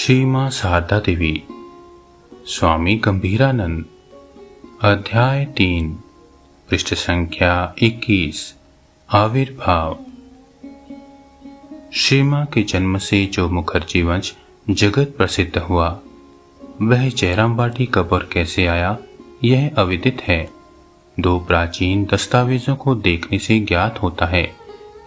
श्री मां शारदा देवी। स्वामी गंभीरानंद। अध्याय 3, पृष्ठ संख्या 21। आविर्भाव। श्री मां के जन्म से जो मुखर्जी वंश जगत प्रसिद्ध हुआ, वह जयराम बाटी कब और कैसे आया, यह अविदित है। दो प्राचीन दस्तावेजों को देखने से ज्ञात होता है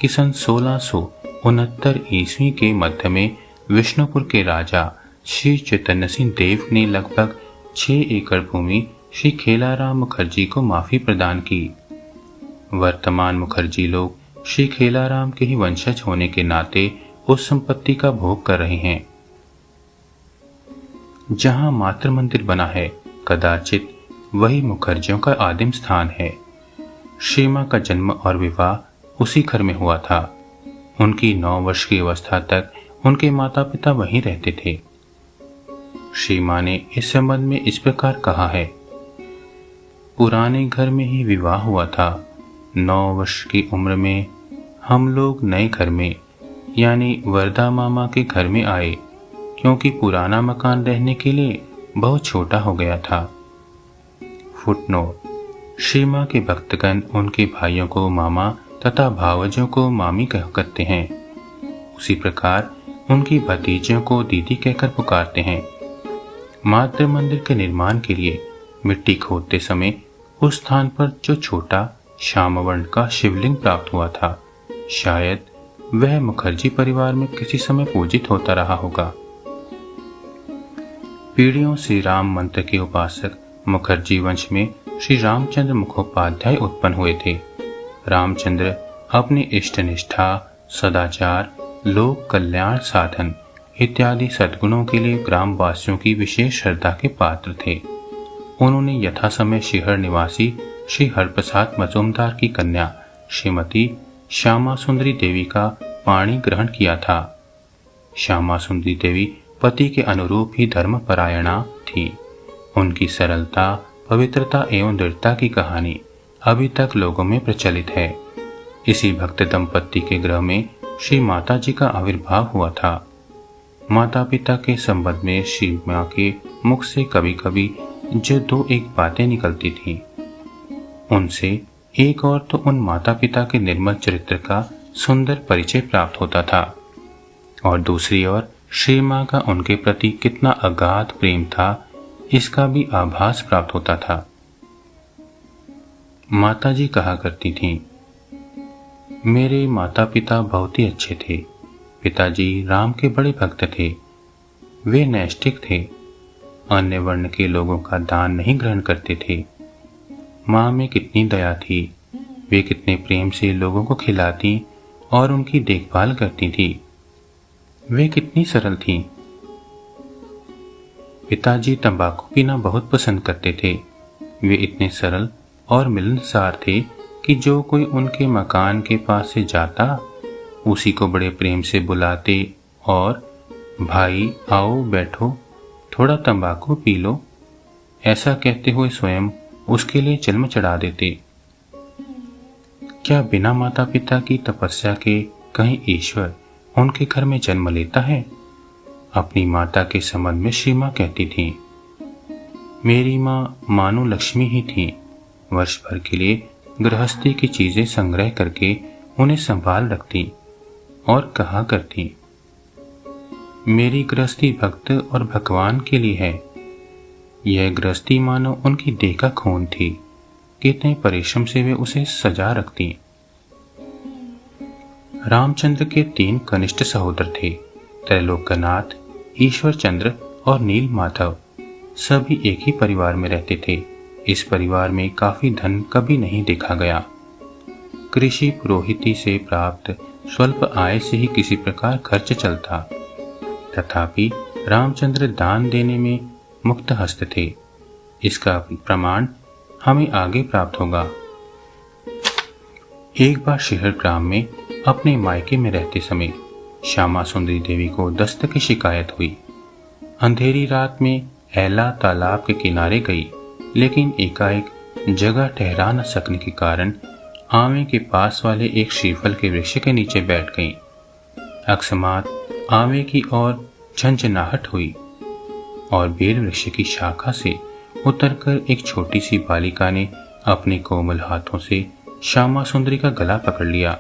कि सन 1669 ईस्वी के मध्य में विष्णुपुर के राजा श्री चैतन्य सिंह देव ने लगभग 6 एकड़ भूमि श्री खेलाराम मुखर्जी को माफी प्रदान की। वर्तमान मुखर्जी लोग श्री खेलाराम के ही वंशज होने के नाते उस संपत्ति का भोग कर रहे हैं। जहां मातृ मंदिर बना है, कदाचित वही मुखर्जियों का आदिम स्थान है। श्री मां का जन्म और विवाह उसी घर में हुआ था। उनकी 9 वर्ष की अवस्था तक उनके माता पिता वहीं रहते थे। श्री मां ने इस संबंध में इस प्रकार कहा है: पुराने घर में ही विवाह हुआ था। 9 वर्ष की उम्र में हम लोग नए घर में यानी वरदा मामा के घर में आए, क्योंकि पुराना मकान रहने के लिए बहुत छोटा हो गया था। फुटनोट: श्री मां के भक्तगण उनके भाइयों को मामा तथा भावजों को मामी कहते हैं। उसी प्रकार उनकी भतीजियों को दीदी कहकर पुकारते हैं। मातृ मंदिर के निर्माण के लिए मिट्टी खोदते समय उस स्थान पर जो छोटा श्यामवर्ण का शिवलिंग प्राप्त हुआ था, शायद वह मुखर्जी परिवार में किसी समय पूजित होता रहा होगा। पीढ़ियों से राम मंत्र के उपासक मुखर्जी वंश में श्री रामचंद्र मुखोपाध्याय उत्पन्न हुए थे। रामचंद्र अपने इष्ट निष्ठा, सदाचार, लोक कल्याण साधन इत्यादि सद्गुणों के लिए ग्रामवासियों की विशेष श्रद्धा के पात्र थे। उन्होंने यथा समय शिहर निवासी श्री हरप्रसाद मजूमदार की कन्या श्रीमती श्यामा सुंदरी देवी का पाणी ग्रहण किया था। श्यामा सुंदरी देवी पति के अनुरूप ही धर्मपरायणा थी। उनकी सरलता, पवित्रता एवं दृढ़ता की कहानी अभी तक लोगों में प्रचलित है। इसी भक्त दंपत्ति के गृह में श्री माता जी का आविर्भाव हुआ था। माता पिता के संबंध में श्री मां के मुख से कभी कभी जो 2-1 बातें निकलती थीं, उनसे एक और तो उन माता पिता के निर्मल चरित्र का सुंदर परिचय प्राप्त होता था, और दूसरी ओर श्री मां का उनके प्रति कितना अगाध प्रेम था, इसका भी आभास प्राप्त होता था। माता जी कहा करती थीं, मेरे माता पिता बहुत ही अच्छे थे। पिताजी राम के बड़े भक्त थे। वे नैष्ठिक थे। अन्य वर्ण के लोगों का दान नहीं ग्रहण करते थे। माँ में कितनी दया थी। वे कितने प्रेम से लोगों को खिलाती और उनकी देखभाल करती थी। वे कितनी सरल थी। पिताजी तंबाकू पीना बहुत पसंद करते थे। वे इतने सरल और मिलनसार थे कि जो कोई उनके मकान के पास से जाता, उसी को बड़े प्रेम से बुलाते और भाई आओ बैठो, थोड़ा तंबाकू पी लो, ऐसा कहते हुए स्वयं उसके लिए चिल्म चढ़ा देते। क्या बिना माता पिता की तपस्या के कहीं ईश्वर उनके घर में जन्म लेता है? अपनी माता के संबंध में श्री मां कहती थी, मेरी मां मानो लक्ष्मी ही थी। वर्ष भर के लिए गृहस्थी की चीजें संग्रह करके उन्हें संभाल रखती और कहा करती, मेरी गृहस्थी भक्त और भगवान के लिए है। यह गृहस्थी मानो उनकी देह का खून थी। कितने परिश्रम से वे उसे सजा रखती। रामचंद्र के 3 कनिष्ठ सहोदर थे, त्रैलोक्यनाथ, ईश्वरचंद्र और नील माधव। सभी एक ही परिवार में रहते थे। इस परिवार में काफी धन कभी नहीं देखा गया। कृषि पुरोहिती से प्राप्त स्वल्प आय से ही किसी प्रकार खर्च चलता। तथापि रामचंद्र दान देने में मुक्त हस्त थे। इसका प्रमाण हमें आगे प्राप्त होगा। एक बार शहर ग्राम में अपने मायके में रहते समय श्यामा सुंदरी देवी को दस्त की शिकायत हुई। अंधेरी रात में ऐला तालाब के किनारे गई, लेकिन एकाएक जगह ठहरा न सकने के कारण आमे के पास वाले एक श्रीफल के वृक्ष के नीचे बैठ गई। अकस्मात आमे की ओर झंझनाहट हुई और बेल वृक्ष की शाखा से उतरकर एक छोटी सी बालिका ने अपने कोमल हाथों से श्यामा सुंदरी का गला पकड़ लिया।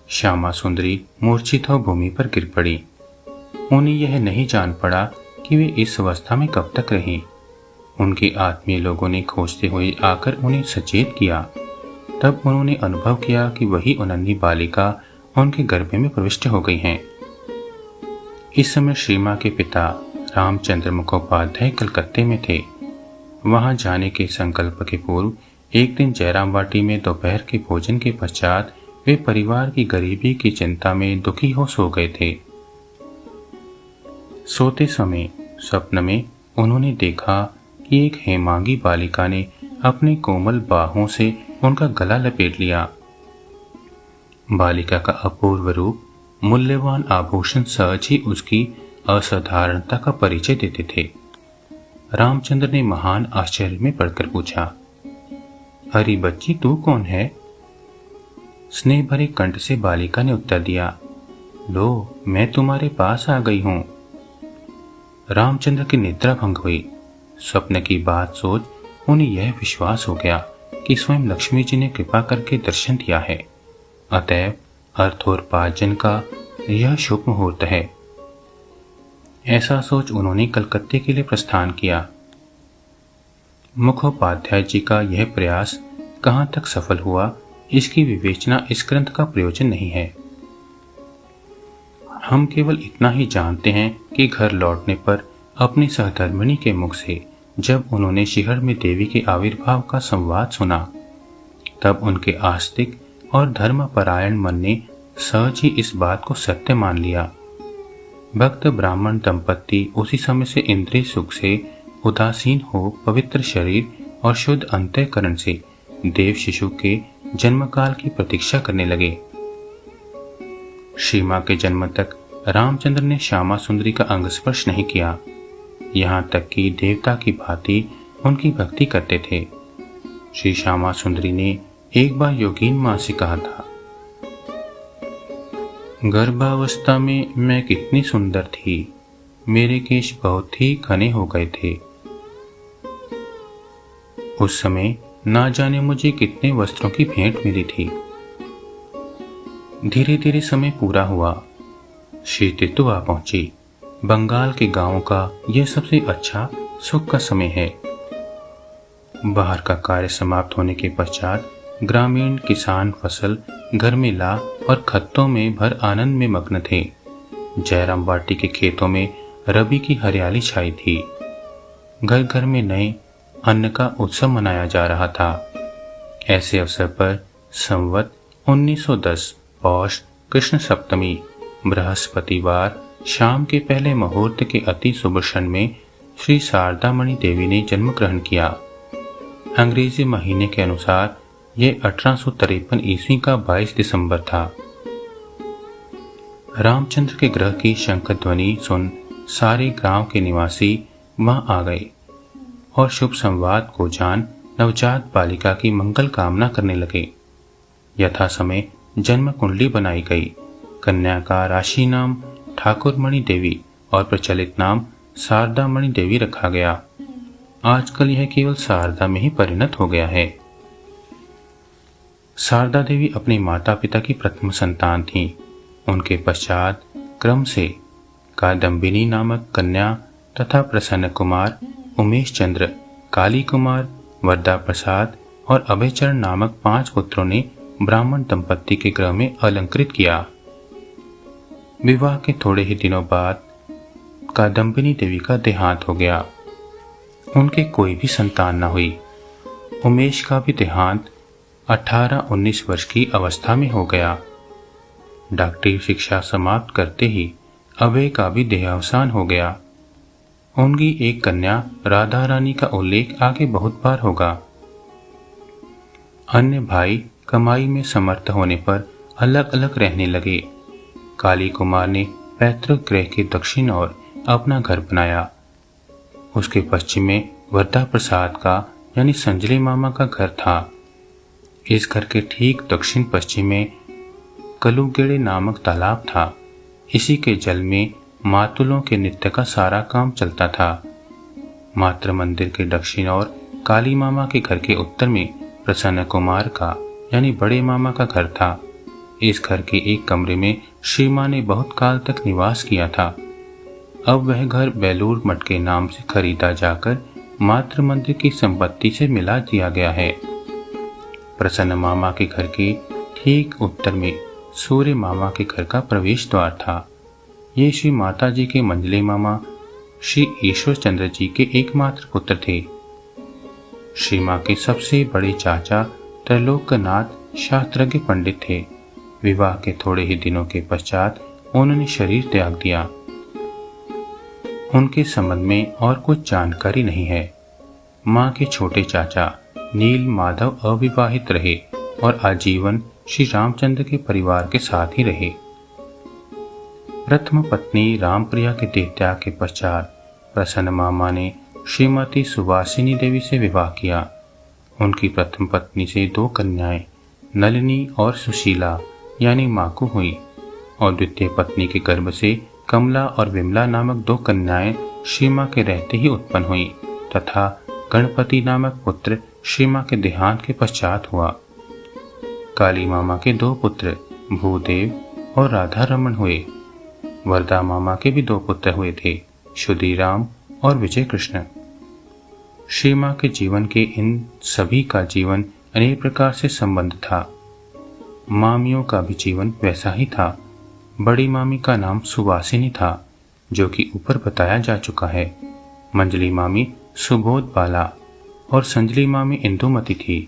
श्यामा सुंदरी मूर्छित हो भूमि पर गिर पड़ी। उन्हें यह नहीं जान पड़ा कि वे इस अवस्था में कब तक रहीं। उनके आत्मीय लोगों ने खोजते हुए आकर उन्हें सचेत किया। तब उन्होंने अनुभव किया कि वही उन्नति बालिका उनके गर्भ में प्रविष्ट हो गई हैं। इस समय श्रीमा के पिता रामचंद्र मुखोपाध्याय कलकत्ते में थे। वहां जाने के संकल्प के पूर्व एक दिन जयराम वाटी में दोपहर के भोजन के पश्चात वे परिवार की गरीबी की चिंता में दुखी हो सो गए थे। सोते समय स्वप्न में उन्होंने देखा कि एक हेमांगी बालिका ने अपने कोमल बाहों से उनका गला लपेट लिया। बालिका का अपूर्व रूप, मूल्यवान आभूषण सहज ही उसकी असाधारणता का परिचय देते थे। रामचंद्र ने महान आश्चर्य में पड़कर पूछा, अरे बच्ची, तू कौन है? स्नेह भरे कंठ से बालिका ने उत्तर दिया, लो, मैं तुम्हारे पास आ गई हूं। रामचंद्र की निद्रा भंग हुई। स्वप्न की बात सोच उन्हें यह विश्वास हो गया कि स्वयं लक्ष्मी जी ने कृपा करके दर्शन दिया है। अतएव अर्थोपार्जन का यह शुभ मुहूर्त है। ऐसा सोच उन्होंने कलकत्ते के लिए प्रस्थान किया। मुखोपाध्याय जी का यह प्रयास कहाँ तक सफल हुआ, इसकी विवेचना इस ग्रंथ का प्रयोजन नहीं है। हम केवल इतना ही जानते हैं कि घर लौटने पर अपनी सहधर्मिणी के मुख से जब उन्होंने शिहर में देवी के आविर्भाव का संवाद सुना, तब उनके आस्तिक और धर्मपरायण मन ने सहज ही इस बात को सत्य मान लिया। भक्त ब्राह्मण दंपत्ति उसी समय से इंद्रिय सुख से उदासीन हो पवित्र शरीर और शुद्ध अंतःकरण से देव शिशु के जन्मकाल की प्रतीक्षा करने लगे। श्रीमा के जन्म तक रामचंद्र ने श्यामा सुंदरी का अंग स्पर्श नहीं किया, यहाँ तक कि देवता की भांति उनकी भक्ति करते थे। श्री श्यामा सुंदरी ने एक बार योगीन मां से कहा था, गर्भावस्था में मैं कितनी सुंदर थी, मेरे केश बहुत ही घने हो गए थे। उस समय ना जाने मुझे कितने वस्त्रों की भेंट मिली थी। धीरे धीरे समय पूरा हुआ। शीत ऋतु आ पहुंची। बंगाल के गांवों का यह सबसे अच्छा सुख का समय है। बाहर का कार्य समाप्त होने के पश्चात ग्रामीण किसान फसल घर में ला और खत्तों में भर आनंद में मग्न थे। जयराम वाटी के खेतों में रबी की हरियाली छाई थी। घर घर में नए अन्न का उत्सव मनाया जा रहा था। ऐसे अवसर पर संवत 1910 पौष कृष्ण सप्तमी बृहस्पतिवार शाम के पहले मुहूर्त के अति शुभ क्षण में श्री शारदामणि देवी ने जन्म ग्रहण किया। अंग्रेजी महीने के अनुसार यह 1853 ईस्वी का 22 दिसंबर था। रामचंद्र के ग्रह की शंख ध्वनि सुन सारे गांव के निवासी वहां आ गए और शुभ संवाद को जान नवजात बालिका की मंगल कामना करने लगे। यथा समय जन्म कुंडली बनाई गई। कन्या का राशि नाम ठाकुरमणि देवी और प्रचलित नाम शारदामणि देवी रखा गया। आजकल यह केवल शारदा में ही परिणत हो गया है। शारदा देवी अपने माता पिता की प्रथम संतान थीं। उनके पश्चात क्रम से कादम्बिनी नामक कन्या तथा प्रसन्न कुमार, उमेश चंद्र, काली कुमार, वरदा प्रसाद और अभयचरण नामक 5 पुत्रों ने ब्राह्मण दंपत्ति के गृह में अलंकृत किया। विवाह के थोड़े ही दिनों बाद कादम्बिनी देवी का देहांत हो गया। उनके कोई भी संतान न हुई। उमेश का भी देहांत 18-19 वर्ष की अवस्था में हो गया। डॉक्टरी शिक्षा समाप्त करते ही अभय का भी देहावसान हो गया। उनकी एक कन्या राधा रानी का उल्लेख आगे बहुत बार होगा। अन्य भाई कमाई में समर्थ होने पर अलग अलग रहने लगे। काली कुमार ने पैतृक गृह के दक्षिण ओर अपना घर बनाया। उसके पश्चिम में वरदा प्रसाद का यानी संजली मामा का घर था। इस घर के ठीक दक्षिण पश्चिम में कलुगेड़े नामक तालाब था। इसी के जल में मातुलों के नित्य का सारा काम चलता था। मातृ मंदिर के दक्षिण और काली मामा के घर के उत्तर में प्रसन्न कुमार का यानी बड़े मामा का घर था। इस घर के एक कमरे में श्री माँ ने बहुत काल तक निवास किया था। अब वह घर बेलूर मठ के नाम से खरीदा जाकर मातृ मंदिर की संपत्ति से मिला दिया गया है। प्रसन्न मामा के घर के ठीक उत्तर में सूर्य मामा के घर का प्रवेश द्वार था। ये श्री माता जी के मंझले मामा श्री ईश्वर चंद्र जी के एकमात्र पुत्र थे। श्री माँ के सबसे बड़े चाचा त्रैलोक्यनाथ शास्त्रज्ञ पंडित थे। विवाह के थोड़े ही दिनों के पश्चात उन्होंने शरीर त्याग दिया। उनके संबंध में और कुछ जानकारी नहीं है। माँ के छोटे चाचा नील माधव अविवाहित रहे और आजीवन श्री रामचंद्र के परिवार के साथ ही रहे। प्रथम पत्नी रामप्रिया के देहत्याग के पश्चात प्रसन्न मामा ने श्रीमती सुवासिनी देवी से विवाह किया। उनकी प्रथम पत्नी से 2 कन्याएं नलिनी और सुशीला यानी माकू हुई और द्वितीय पत्नी के गर्भ से कमला और विमला नामक 2 कन्याएं श्री माँ के रहते ही उत्पन्न हुई तथा गणपति नामक पुत्र श्री माँ के देहांत के पश्चात हुआ। काली मामा के 2 पुत्र भूदेव और राधा रमन हुए। वरदा मामा के भी 2 पुत्र हुए थे, शुद्धीराम और विजय कृष्ण। श्री माँ के जीवन के इन सभी का जीवन अनेक प्रकार से संबंध था। मामियों का भी जीवन वैसा ही था। बड़ी मामी का नाम सुवासिनी था, जो कि ऊपर बताया जा चुका है। मंजली मामी सुबोध बाला और संजली मामी इंदुमती थी।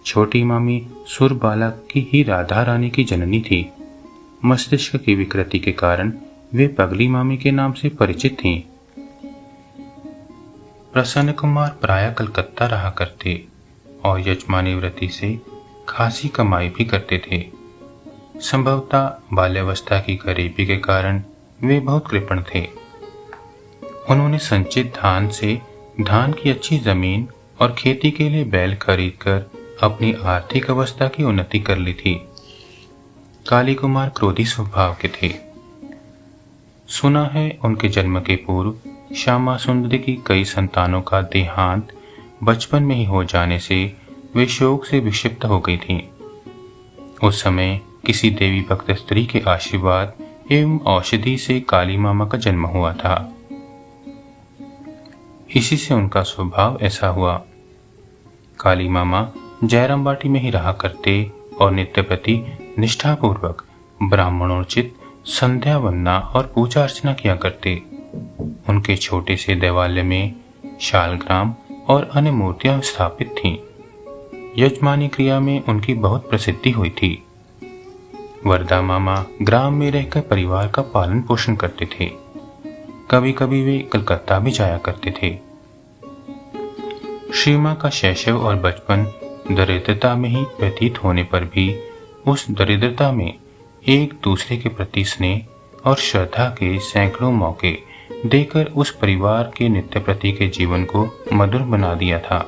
छोटी मामी सुरबाला की ही राधा रानी की जननी थी। मस्तिष्क की विकृति के कारण वे पगली मामी के नाम से परिचित थीं। प्रसन्न कुमार प्रायः कलकत्ता रहा करते और यजमानी वृत्ति से खासी कमाई भी करते थे। संभवतः बाल्यावस्था की गरीबी के कारण वे बहुत कृपण थे। उन्होंने संचित धान से धान की अच्छी जमीन और खेती के लिए बैल खरीदकर अपनी आर्थिक अवस्था की उन्नति कर ली थी। काली कुमार क्रोधी स्वभाव के थे। सुना है उनके जन्म के पूर्व श्यामा सुंदरी की कई संतानों का देहांत बचपन में ही हो जाने से वे शोक से विक्षिप्त हो गई थीं। उस समय किसी देवी भक्त स्त्री के आशीर्वाद एवं औषधि से काली मामा का जन्म हुआ था। इसी से उनका स्वभाव ऐसा हुआ। काली मामा जयराम बाटी में ही रहा करते और नित्य प्रति निष्ठापूर्वक ब्राह्मणोचित संध्या वंदना और पूजा अर्चना किया करते। उनके छोटे से देवालय में शालग्राम और अन्य मूर्तियां स्थापित थीं। यजमानी क्रिया में उनकी बहुत प्रसिद्धि हुई थी। वरदा मामा ग्राम में रहकर परिवार का पालन पोषण करते थे। कभी कभी वे कलकत्ता भी जाया करते थे। श्री माँ का शैशव और बचपन दरिद्रता में ही व्यतीत होने पर भी उस दरिद्रता में एक दूसरे के प्रति स्नेह और श्रद्धा के सैकड़ों मौके देकर उस परिवार के नित्य प्रति के जीवन को मधुर बना दिया था।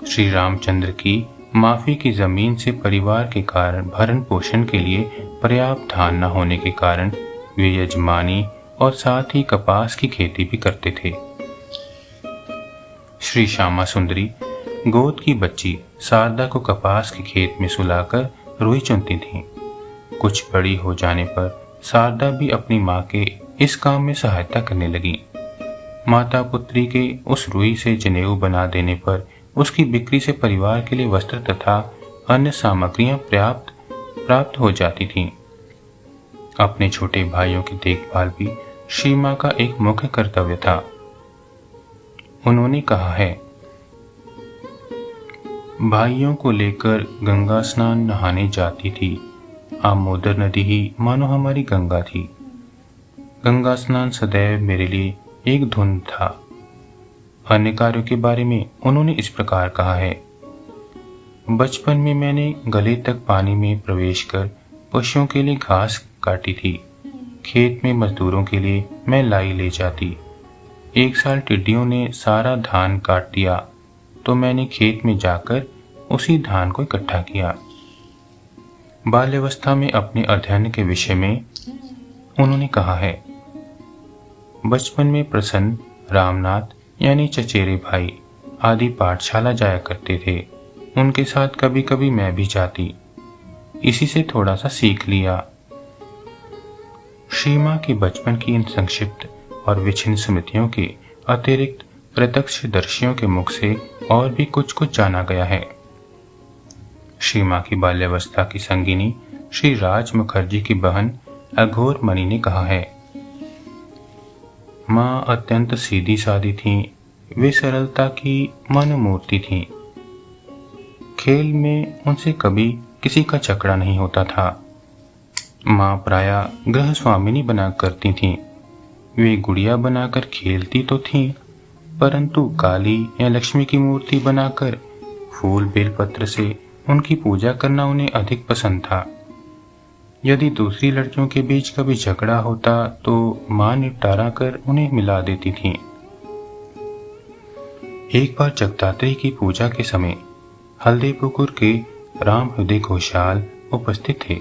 श्री रामचंद्र की माफी की जमीन से परिवार के कारण भरण पोषण के लिए पर्याप्त धान न होने के कारण वे यजमानी और साथ ही कपास की खेती भी करते थे। श्री श्यामा सुंदरी गोद की बच्ची शारदा को कपास के खेत में सुलाकर रुई चुनती थीं। कुछ बड़ी हो जाने पर शारदा भी अपनी माँ के इस काम में सहायता करने लगी। माता पुत्री के उस रुई से जनेऊ बना देने पर उसकी बिक्री से परिवार के लिए वस्त्र तथा अन्य सामग्रियां प्राप्त हो जाती थीं। अपने छोटे भाइयों की देखभाल भी श्री माँ का एक मुख्य कर्तव्य था। उन्होंने कहा है, भाइयों को लेकर गंगा स्नान नहाने जाती थी। आमोदर नदी ही मानो हमारी गंगा थी। गंगा स्नान सदैव मेरे लिए एक धुन था। अन्य कार्यों के बारे में उन्होंने इस प्रकार कहा है, बचपन में मैंने गले तक पानी में प्रवेश कर पशुओं के लिए घास काटी थी। खेत में मजदूरों के लिए मैं लाई ले जाती। एक साल टिड्डियों ने सारा धान काट दिया तो मैंने खेत में जाकर उसी धान को इकट्ठा किया। बाल्यावस्था में अपने अध्ययन के विषय में उन्होंने कहा है, बचपन में प्रसन्न, रामनाथ यानी चचेरे भाई आदि पाठशाला जाया करते थे। उनके साथ कभी कभी मैं भी जाती, इसी से थोड़ा सा सीख लिया। श्रीमा की बचपन की इन संक्षिप्त और विच्छिन्न स्मृतियों के अतिरिक्त प्रत्यक्षदर्शियों के मुख से और भी कुछ कुछ जाना गया है। श्रीमा की बाल्यावस्था की संगिनी श्री राज मुखर्जी की बहन अघोर मणि ने कहा है, माँ अत्यंत सीधी सादी थीं, वे सरलता की मनमूर्ति थीं। खेल में उनसे कभी किसी का झगड़ा नहीं होता था। माँ प्रायः गृह स्वामिनी बना करती थीं। वे गुड़िया बनाकर खेलती तो थीं, परंतु काली या लक्ष्मी की मूर्ति बनाकर फूल बेलपत्र से उनकी पूजा करना उन्हें अधिक पसंद था। यदि दूसरी लड़कियों के बीच कभी झगड़ा होता तो माँ निपटारा कर उन्हें मिला देती थीं। एक बार जगदात्री की पूजा के समय हल्दीपुकुर के राम हृदय घोषाल उपस्थित थे।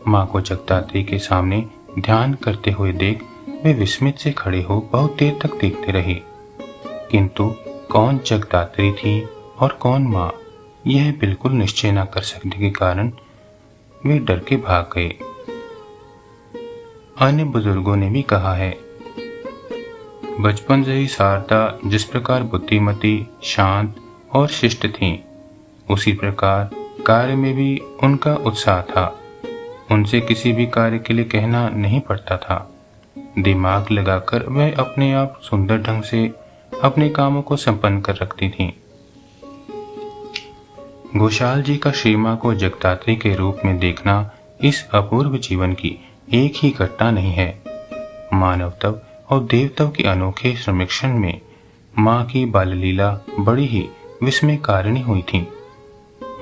माँ को जगदात्री के सामने ध्यान करते हुए देख वे विस्मित से खड़े हो बहुत देर तक देखते रहे, किंतु कौन जगदात्री थी और कौन माँ यह बिल्कुल निश्चय न कर सकने के कारण वे डर के भाग गए। अन्य बुजुर्गों ने भी कहा है, बचपन से ही शारदा जिस प्रकार बुद्धिमती, शांत और शिष्ट थीं, उसी प्रकार कार्य में भी उनका उत्साह था। उनसे किसी भी कार्य के लिए कहना नहीं पड़ता था। दिमाग लगाकर वह अपने आप सुंदर ढंग से अपने कामों को संपन्न कर रखती थीं। घोषाल जी का श्रीमा को जगदात्री के रूप में देखना इस अपूर्व जीवन की एक ही घटना नहीं है। मानवत्व और देवत्व के अनोखे संमिश्रण में माँ की बाललीला बड़ी ही विस्मयकारिणी हुई थी।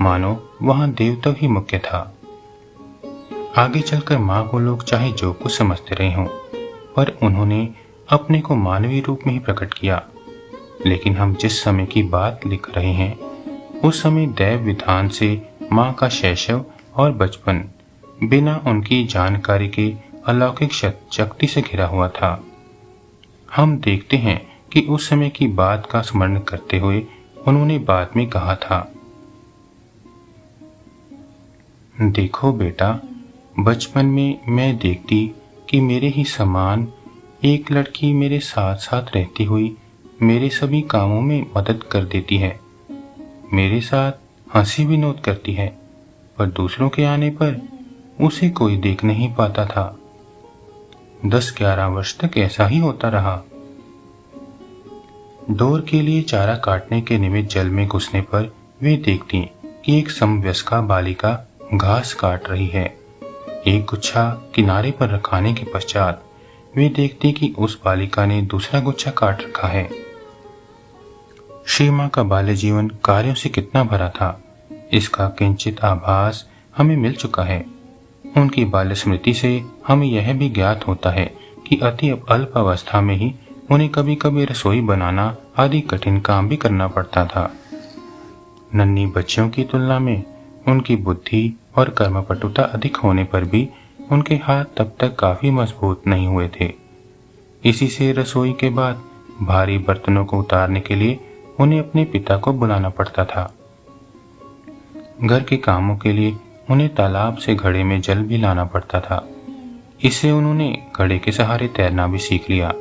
मानो वहां देवत्व ही मुख्य था। आगे चलकर माँ को लोग चाहे जो कुछ समझते रहे हों, पर उन्होंने अपने को मानवीय रूप में ही प्रकट किया। लेकिन हम जिस समय की बात लिख रहे हैं, उस समय दैव विधान से माँ का शैशव और बचपन बिना उनकी जानकारी के अलौकिक शक्ति से घिरा हुआ था। हम देखते हैं कि उस समय की बात का स्मरण करते हुए उन्होंने बाद में कहा था, देखो बेटा, बचपन में मैं देखती कि मेरे ही समान एक लड़की मेरे साथ साथ रहती हुई मेरे सभी कामों में मदद कर देती है, मेरे साथ हंसी विनोद करती है, पर दूसरों के आने पर उसे कोई देख नहीं पाता था। 10-11 वर्ष तक ऐसा ही होता रहा। डोर के लिए चारा काटने के निमित्त जल में घुसने पर वे देखती कि एक समवयस्का बालिका घास काट रही है। एक गुच्छा किनारे पर रखाने के पश्चात वे देखती कि उस बालिका ने दूसरा गुच्छा काट रखा है। श्रीमा का बाल्य जीवन कार्यों से कितना भरा था, इसका किंचित आभास हमें मिल चुका है। उनकी बाल्य स्मृति से हमें यह भी ज्ञात होता है कि अति अल्प अवस्था में ही उन्हें कभी कभी रसोई बनाना आदि कठिन काम भी करना पड़ता था। नन्ही बच्चियों की तुलना में उनकी बुद्धि और कर्मपटुता अधिक होने पर भी उनके हाथ तब तक काफी मजबूत नहीं हुए थे। इसी से रसोई के बाद भारी बर्तनों को उतारने के लिए उन्हें अपने पिता को बुलाना पड़ता था। घर के कामों के लिए उन्हें तालाब से घड़े में जल भी लाना पड़ता था। इससे उन्होंने घड़े के सहारे तैरना भी सीख लिया।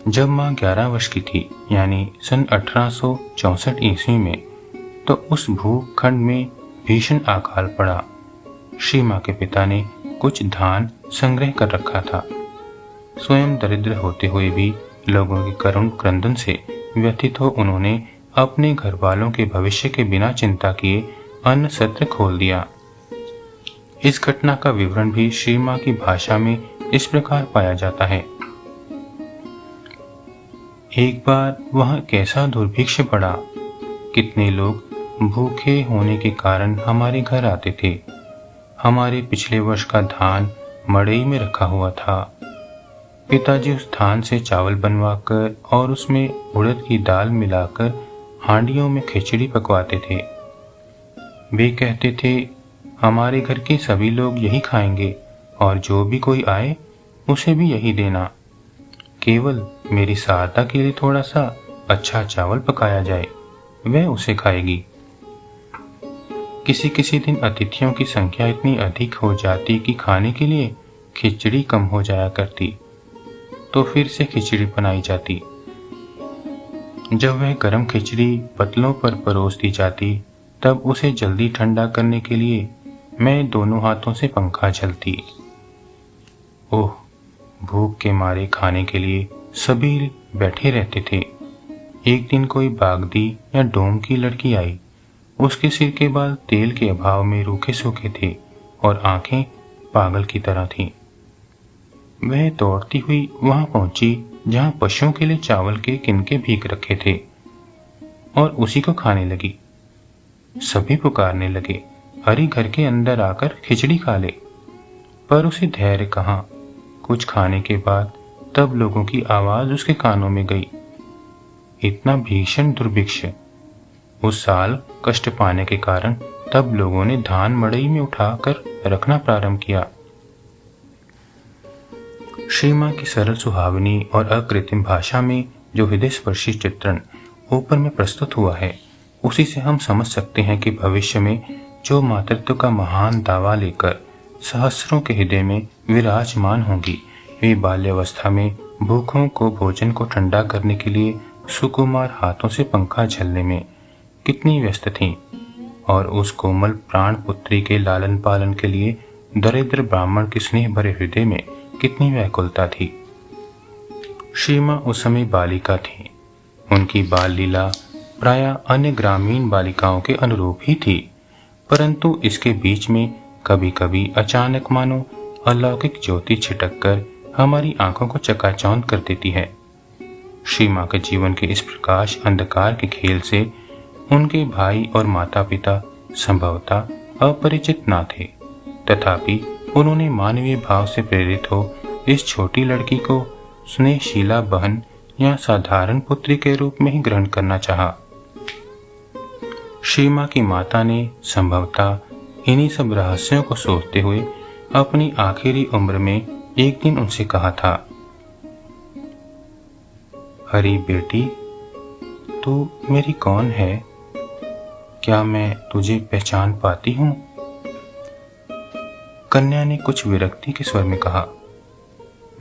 जब माँ 11 वर्ष की थी, यानी सन 1864 ईस्वी में, तो उस भूखंड में भीषण अकाल पड़ा। श्रीमा के पिता ने कुछ धान संग्रह कर रखा था। स्वयं दरिद्र होते हुए भी लोगों के करुण क्रंदन से व्यथित हो उन्होंने अपने घर वालों के भविष्य के बिना चिंता किए अन्न सत्र खोल दिया। इस घटना का विवरण भी श्रीमा की भाषा में इस प्रकार पाया जाता है, एक बार वहां कैसा दुर्भिक्ष पड़ा, कितने लोग भूखे होने के कारण हमारे घर आते थे। हमारे पिछले वर्ष का धान मड़ई में रखा हुआ था। पिताजी उस धान से चावल बनवाकर और उसमें उड़द की दाल मिलाकर हांडियों में खिचड़ी पकवाते थे। वे कहते थे, हमारे घर के सभी लोग यही खाएंगे और जो भी कोई आए उसे भी यही देना। केवल मेरी सहायता के लिए थोड़ा सा अच्छा चावल पकाया जाए, वह उसे खाएगी। किसी किसी दिन अतिथियों की संख्या इतनी अधिक हो जाती कि खाने के लिए खिचड़ी कम हो जाया करती, तो फिर से खिचड़ी बनाई जाती। जब वह गर्म खिचड़ी पतलों पर परोस दी जाती, तब उसे जल्दी ठंडा करने के लिए मैं दोनों हाथों से पंखा झलती। ओह, भूख के मारे खाने के लिए सभी बैठे रहते थे। एक दिन कोई बागदी या डोम की लड़की आई। उसके सिर के बाल तेल के अभाव में रूखे सूखे थे और आंखें पागल की तरह थीं। वह दौड़ती हुई वहां पहुंची जहां पशुओं के लिए चावल के किनके भीग रखे थे और उसी को खाने लगी। सभी पुकारने लगे, हरी घर के अंदर आकर खिचड़ी खा ले। पर उसे धैर्य कहाँ। कुछ खाने के बाद तब लोगों की आवाज उसके कानों में गई। इतना भीषण दुर्भिक्ष। उस साल कष्ट पाने के कारण तब लोगों ने धान मड़ई में उठाकर रखना प्रारंभ किया। श्री मां की सरल सुहावनी और अकृत्रिम भाषा में जो हृदय स्पर्शी चित्रण ऊपर में प्रस्तुत हुआ है, उसी से हम समझ सकते हैं कि भविष्य में जो मातृत्व का महान दावा लेकर सहस्रों के हृदय में विराजमान होंगी, वे बाल्यावस्था में भूखों को भोजन को ठंडा करने के लिए सुकुमार हाथों से पंखा झलने में कितनी व्यस्त थीं और उस कोमल प्राण पुत्री के लालन पालन के लिए दरिद्र ब्राह्मण के स्नेह भरे हृदय में कितनी व्याकुलता थी। श्री मां उस समय बालिका थी। उनकी बाल लीला प्रायः अन्य ग्रामीण बालिकाओं के अनुरूप ही थी, परंतु इसके बीच में कभी कभी अचानक मानो अलौकिक ज्योति छिटककर हमारी आंखों को चकाचौंध कर देती है। श्री मां के जीवन के इस प्रकाश अंधकार के खेल से उनके भाई और माता पिता संभवतः अपरिचित ना थे, तथापि उन्होंने मानवीय भाव से प्रेरित हो इस छोटी लड़की को स्नेहशीला बहन या साधारण पुत्री के रूप में ही ग्रहण करना चाहा। श्री मां की माता ने संभवतः इन्हीं सब रहस्यों को सोचते हुए अपनी आखिरी उम्र में एक दिन उनसे कहा था, हरी बेटी, तू मेरी कौन है? क्या मैं तुझे पहचान पाती हूं? कन्या ने कुछ विरक्ति के स्वर में कहा,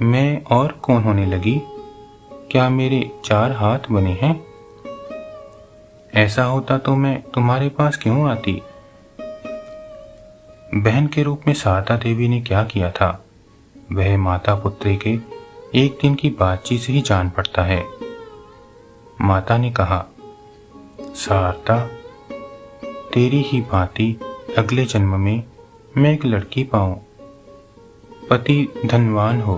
मैं और कौन होने लगी? क्या मेरे 4 हाथ बने हैं? ऐसा होता तो मैं तुम्हारे पास क्यों आती? बहन के रूप में शारदा देवी ने क्या किया था, वह माता पुत्री के एक दिन की बातचीत से ही जान पड़ता है। माता ने कहा, शारदा, तेरी ही भांति अगले जन्म में मैं एक लड़की पाऊं, पति धनवान हो।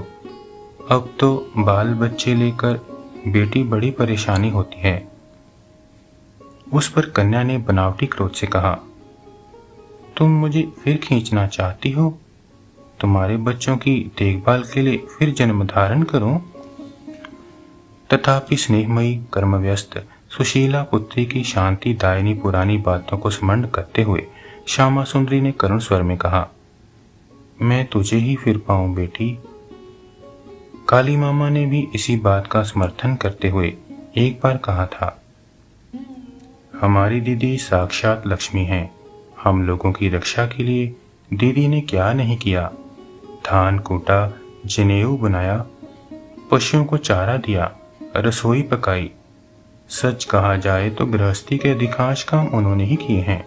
अब तो बाल बच्चे लेकर बेटी बड़ी परेशानी होती है। उस पर कन्या ने बनावटी क्रोध से कहा, तुम मुझे फिर खींचना चाहती हो? तुम्हारे बच्चों की देखभाल के लिए फिर जन्म धारण करूं? तथापि स्नेहमयी कर्मव्यस्त सुशीला पुत्री की शांति दायिनी पुरानी बातों को स्मरण करते हुए श्यामा सुंदरी ने करुण स्वर में कहा, मैं तुझे ही फिर पाऊं बेटी। काली मामा ने भी इसी बात का समर्थन करते हुए एक बार कहा था, हमारी दीदी साक्षात लक्ष्मी हैं। हम लोगों की रक्षा के लिए दीदी ने क्या नहीं किया। धान कूटा, जनेऊ बनाया, पशुओं को चारा दिया, रसोई पकाई। सच कहा जाए तो गृहस्थी के अधिकांश काम उन्होंने ही किए हैं।